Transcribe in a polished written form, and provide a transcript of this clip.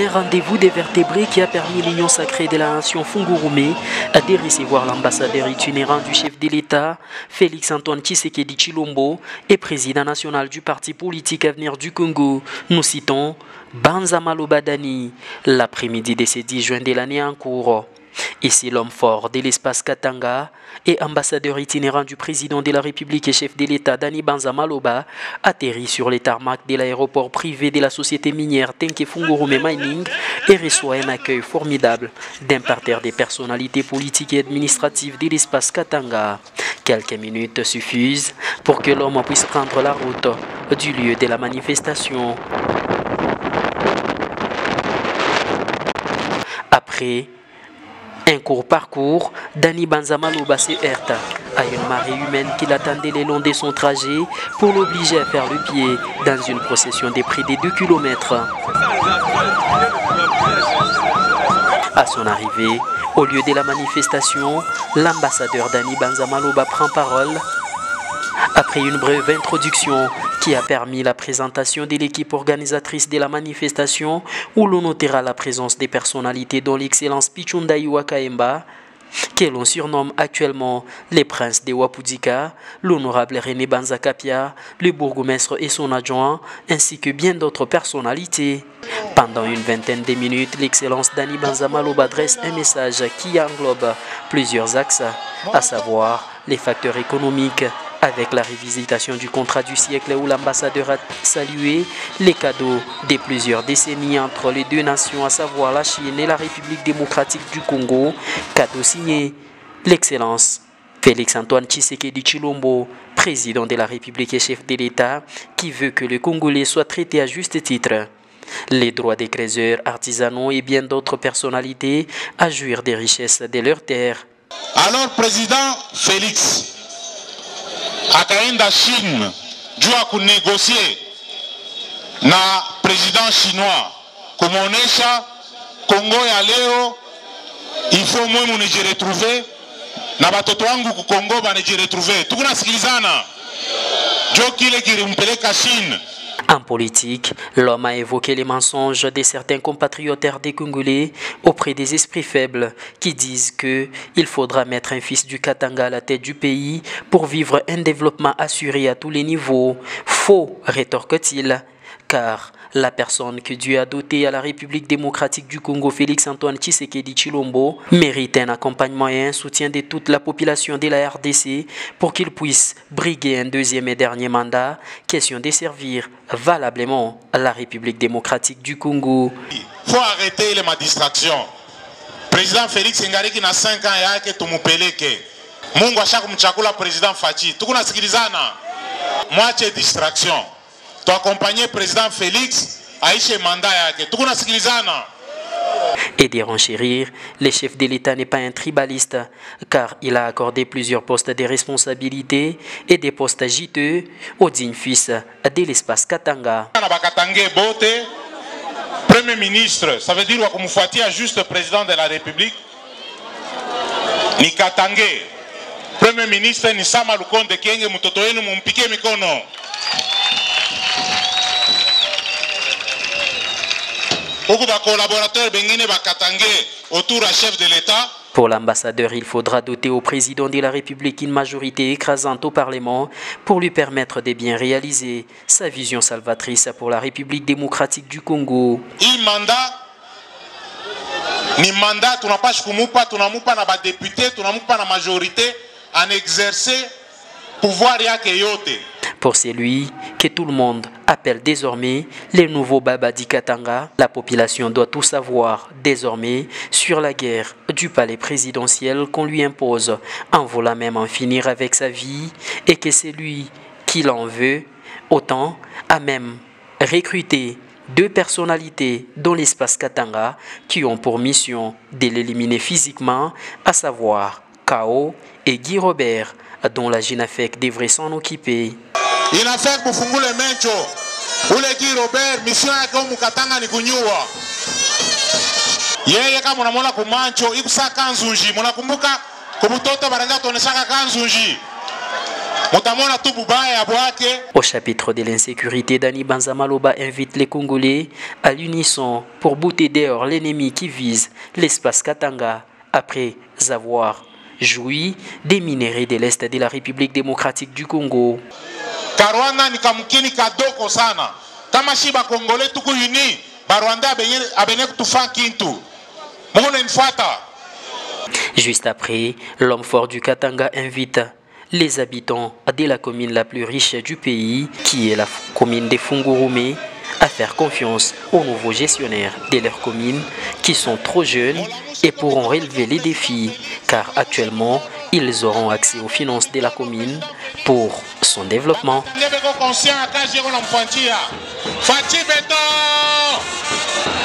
un rendez-vous des vertébrés qui a permis l'union sacrée de la nation Fungurume de recevoir l'ambassadeur itinérant du chef de l'État, Félix-Antoine Tshisekedi Tshilombo, et président national du parti politique Avenir du Congo. Nous citons Banza Maloba Dani, l'après-midi de ce 10 juin de l'année en cours. Ici, l'homme fort de l'espace Katanga et ambassadeur itinérant du président de la République et chef de l'État Dani Banza Maloba atterrit sur les tarmacs de l'aéroport privé de la société minière Tenke Fungurume Mining et reçoit un accueil formidable d'un parterre des personnalités politiques et administratives de l'espace Katanga. Quelques minutes suffisent pour que l'homme puisse prendre la route du lieu de la manifestation. Après un court parcours, Dani Banza Maloba se heurte à une marée humaine qui l'attendait le long de son trajet pour l'obliger à faire le pied dans une procession de près de 2 km. À son arrivée, au lieu de la manifestation, l'ambassadeur Dani Banza Maloba prend parole. Après une brève introduction qui a permis la présentation de l'équipe organisatrice de la manifestation, où l'on notera la présence des personnalités dont l'excellence Pichunda Iwakaemba, que l'on surnomme actuellement les princes de Wapudika, l'honorable René Banza Kapia, le bourgmestre et son adjoint, ainsi que bien d'autres personnalités. Pendant une vingtaine de minutes, l'excellence Dani Banza Maloba dresse un message qui englobe plusieurs axes, à savoir les facteurs économiques, avec la revisitation du contrat du siècle où l'ambassadeur a salué les cadeaux de plusieurs décennies entre les deux nations, à savoir la Chine et la République démocratique du Congo, cadeau signé l'excellence Félix-Antoine Tshisekedi Tshilombo, président de la République et chef de l'État, qui veut que les Congolais soient traités à juste titre. Les droits des créateurs, artisanaux et bien d'autres personnalités à jouir des richesses de leurs terres. Alors, président Félix, akaenda Chine juu ya kunegosie na président chinois kumuonesha Kongo ya leo ifo mwe munijiretrouve na batoto wangu ku Kongo banijiretrouve. Tukunasikilizana jo kile kilimpeleka Chine. En politique, l'homme a évoqué les mensonges de certains compatriotes des Congolais auprès des esprits faibles qui disent qu'il faudra mettre un fils du Katanga à la tête du pays pour vivre un développement assuré à tous les niveaux. Faux, rétorque-t-il, car la personne que Dieu a dotée à la République démocratique du Congo, Félix-Antoine Tshisekedi Tshilombo, mérite un accompagnement et un soutien de toute la population de la RDC pour qu'il puisse briguer un deuxième et dernier mandat, question de servir valablement la République démocratique du Congo. Il faut arrêter les distractions. Président Félix Ngariki na 5 ans yake tumupeleke. Mungu ashakumchagula président Fachi. Tukunasikilizana. Mwache distraction. Tu accompagner président Félix aishe mandat yake. Tukunasikilizana. Et de renchérir, le chef de l'État n'est pas un tribaliste, car il a accordé plusieurs postes de responsabilité et des postes juteux aux dignes fils de l'espace Katanga. Premier ministre, ça veut dire wakumfuatia juste président de la République. Ni Katangé. Premier ministre ni Sama Lukonde Kienge mtoto wenu mumpike mikono. Pour l'ambassadeur, il faudra doter au président de la République une majorité écrasante au Parlement pour lui permettre de bien réaliser sa vision salvatrice pour la République démocratique du Congo. Ni mandat tunapasha kumupa, tunamupa na badepute, tunamupa na majorité en exercer pouvoir yake yote. Pour celui que tout le monde appelle désormais le nouveau Babadi Katanga, la population doit tout savoir désormais sur la guerre du palais présidentiel qu'on lui impose, en voulant même en finir avec sa vie, et que c'est lui qui l'en veut, autant a même recruté 2 personnalités dans l'espace Katanga qui ont pour mission de l'éliminer physiquement, à savoir Kao et Guy Robert, dont la JINAFEC devrait s'en occuper. JINAFEC mufungule mencho. Ule Guy Robert mission yake humu Katanga ni kunyua. Yeye kama unamwona kumancho ikusaka kanzunji. Munakumbuka kumutoto baranja tuonesaka kanzunji. Au chapitre de l'insécurité, Dani Banza Maloba invite les Congolais à l'unisson pour bouter dehors l'ennemi qui vise l'espace Katanga après avoir joui des minéraux de l'Est de la République démocratique du Congo. Karwana ni kamukini kadoko sana. Kama shiba Congolais tuku uni, Barwanda abene kutufa kintu. Mwana nfata. Juste après, l'homme fort du Katanga invite les habitants de la commune la plus riche du pays, qui est la commune de Fungurume, à faire confiance aux nouveaux gestionnaires de leur commune qui sont trop jeunes et pourront relever les défis, car actuellement, ils auront accès aux finances de la commune pour son développement.